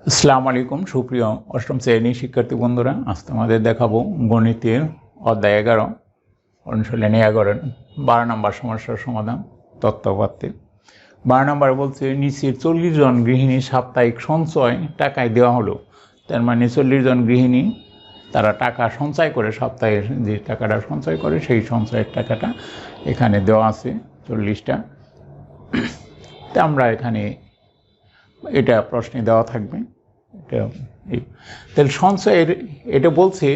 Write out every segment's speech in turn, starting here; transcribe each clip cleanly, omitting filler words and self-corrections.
আসসালামু আলাইকুম সুপ্রিয় অষ্টম শ্রেণীর শিক্ষার্থী বন্ধুরা, আজ তোমাদের দেখাবো গণিতের অধ্যায় 11 অনুশীলনী 11 12 নম্বর সমস্যার সমাধান তত্ত্বপাত্রে। 12 নম্বর বলছে নিচের 40 জন গৃহিণী সাপ্তাহিক সঞ্চয় টাকায় দেওয়া হলো। তার মানে 40 জন গৃহিণী তারা টাকা সঞ্চয় করে, সপ্তাহে যে টাকাটা সঞ্চয় করে সেই সঞ্চয়ের টাকাটা এখানে দেওয়া আছে 40টা। তা আমরা এখানে এটা প্রশ্নে দেওয়া থাকবে। তাহলে সঞ্চয়ের এটা বলছে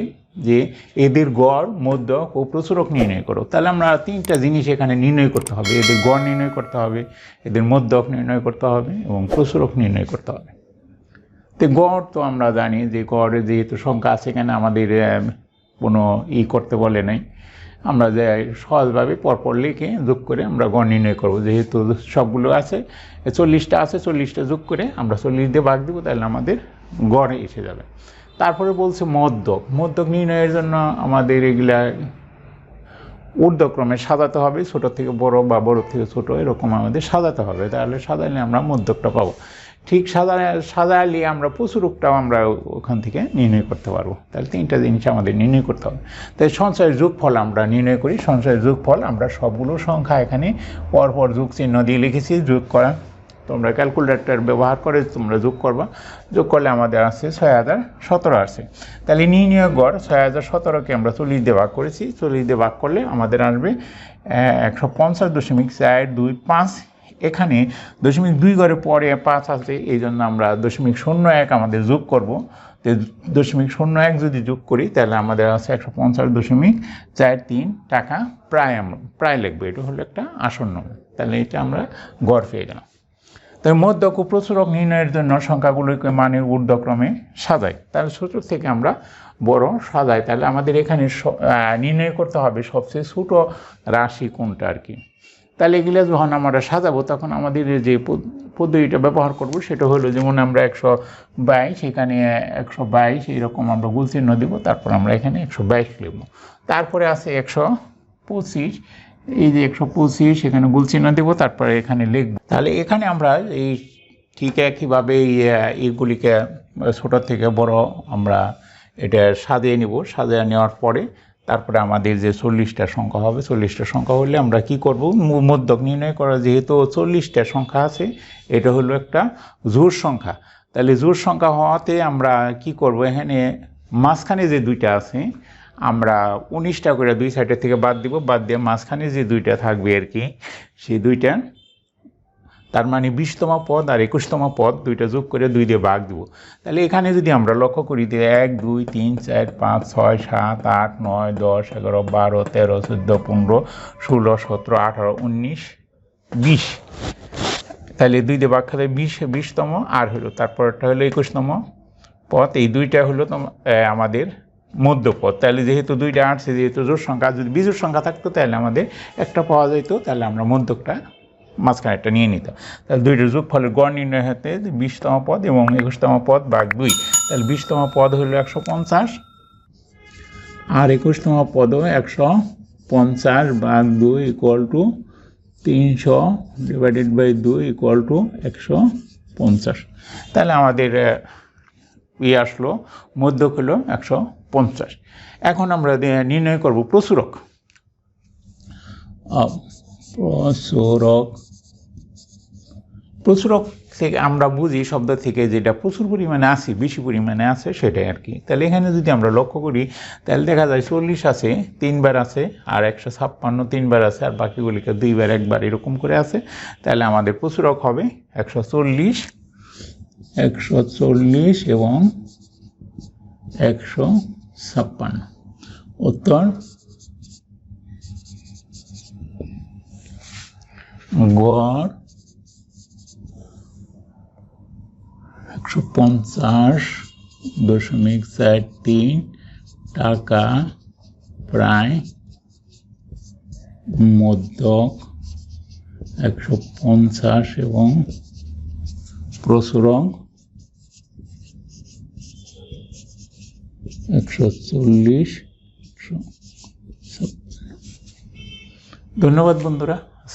যে এদের গড়, মধ্যক ও প্রচুরক নির্ণয় করো। তাহলে আমরা তিনটা জিনিস এখানে নির্ণয় করতে হবে। এদের গড় নির্ণয় করতে হবে, এদের মধ্যক নির্ণয় করতে হবে এবং প্রচুরক নির্ণয় করতে হবে। তো গড় তো আমরা জানি যে গড়ে যেহেতু সংখ্যা আছে, এখানে আমাদের কোনো করতে বলে নাই। আমরা যে সহজভাবে পরপর লিখে যোগ করে আমরা গড় নির্ণয় করব। যেহেতু সবগুলো আছে, 40টা আছে, 40টা যোগ করে আমরা 40 দিয়ে ভাগ দেবো, তাহলে আমাদের গড়ে এসে যাবে। তারপরে বলছে মধ্যক। মধ্যক নির্ণয়ের জন্য আমাদের এগুলা ঊর্ধ্বক্রমে সাজাতে হবে, ছোট থেকে বড় বা বড় থেকে ছোট এরকম আমাদের সাজাতে হবে। তাহলে সাজালে আমরা মধ্যকটা পাবো। ঠিক সাজালে আমরা প্রচুরকটাও আমরা ওখান থেকে নির্ণয় করতে পারবো। তাহলে তিনটা জিনিস আমাদের নির্ণয় করতে হবে। তাই সঞ্চয়ের যোগফল আমরা নির্ণয় করি। সঞ্চয়ের যোগফল আমরা সবগুলো সংখ্যা এখানে পরপর যোগ চিহ্ন দিয়ে লিখেছি। যোগ করা তোমরা ক্যালকুলেটর ব্যবহার করে তোমরা যোগ করবা। যোগ করলে আমাদের আসছে 6017 আসছে। তাহলে নির্ণয় গড় 6017কে আমরা 40 দিয়ে ভাগ করেছি। 40 দিয়ে ভাগ করলে আমাদের আসবে 150.425। এখানে 0.2 ঘরে পরে 5 আছে, এই জন্য আমরা 0.01 আমাদের যোগ করব। তো 0.01 যদি যোগ করি তাহলে আমাদের আছে 150.43 টাকা। প্রায় লিখবো, এটা হলো একটা আসন্ন। তাহলে এটা আমরা গড় পেয়ে গেলাম। তাই মধ্যক ও প্রচুরক নির্ণয়ের জন্য সংখ্যাগুলোকে মানে ঊর্ধ্বক্রমে সাজাই। তাহলে ছোট থেকে আমরা বড় সাজাই। তাহলে আমাদের এখানে নির্ণয় করতে হবে সবচেয়ে ছোট রাশি কোনটা আর কি। তাহলে এগুলো যখন আমরা সাজাবো তখন আমাদের যে পদ্ধতিটা ব্যবহার করব সেটা হলো, যেমন আমরা 122, এখানে 122 এইরকম আমরা গুণ চিহ্ন দেবো। তারপর আমরা এখানে 122 লিখব। তারপরে আছে 125, এই যে 125 এখানে গুণ চিহ্ন দেবো, তারপরে এখানে লিখব। তাহলে এখানে আমরা এই ঠিক একইভাবে এইগুলিকে ছোট থেকে বড় আমরা এটা সাজিয়ে নিব। সাজিয়ে নেওয়ার পরে তারপরে আমাদের যে 40টা সংখ্যা হবে, 40টা সংখ্যা হলে আমরা কি করব, মধ্যক নির্ণয় করা। যেহেতু 40টা সংখ্যা আছে, এটা হলো একটা জোড় সংখ্যা। তাহলে জোড় সংখ্যা হওয়াতে আমরা কি করব, এখানে মাঝখানে যে দুইটা আছে আমরা 19টা করে দুই সাইডের থেকে বাদ দিব। বাদ দিয়ে মাঝখানে যে দুইটা থাকবে আর কি, সেই দুইটা, তার মানে 20তম পদ আর 21তম পদ দুইটা যোগ করে 2 দিয়ে ভাগ দিব। তাহলে এখানে যদি আমরা লক্ষ্য করি যে 1 2 3 4 5 6 7 8 9 10 11 12 13 14 15 16 17 18 19 20, তাহলে 2 দিয়ে ভাগ খেলে 20তম। আর হলো তারপরটা হলো 21তম পদ। এই দুইটা হলো আমাদের মধ্যপদ। তাহলে যেহেতু দুইটা আসছে, যেহেতু জোড় সংখ্যা, যদি বিজোড় সংখ্যা থাকতো তাহলে আমাদের একটা পাওয়া যেত, তাহলে আমরা মধ্যকটা মাঝখানে একটা নিয়ে নিতাম। তাহলে দুইটার যোগফলের গড় নির্ণয় হতে 20তম পদ এবং 21তম পদ ভাগ 2। তাহলে 20তম পদ হলো 150 আর 21তম পদও 150 ভাগ 2 = 300 ডিভাইডেড বাই 2 = 150। তাহলে আমাদের আসলো মধ্যক হলো 150। এখন আমরা নির্ণয় করব প্রচুরক। প্রচুরক থেকে আমরা বুঝি শব্দ থেকে যেটা প্রচুর পরিমাণে আছে, বেশি পরিমাণে আছে সেটাই আর কি। তাহলে এখানে যদি আমরা লক্ষ্য করি তাহলে দেখা যায় 40 আছে 3 বার আছে, আর 156 3 বার আছে, আর বাকিগুলিকে 2 বার 1 বার এরকম করে আছে। তাহলে আমাদের প্রচুরক হবে 140 এবং 156। উত্তর গড় 150.43 টাকা প্রায়, মধ্যক 150 এবং প্রচুরক 140। ধন্যবাদ বন্ধুরা।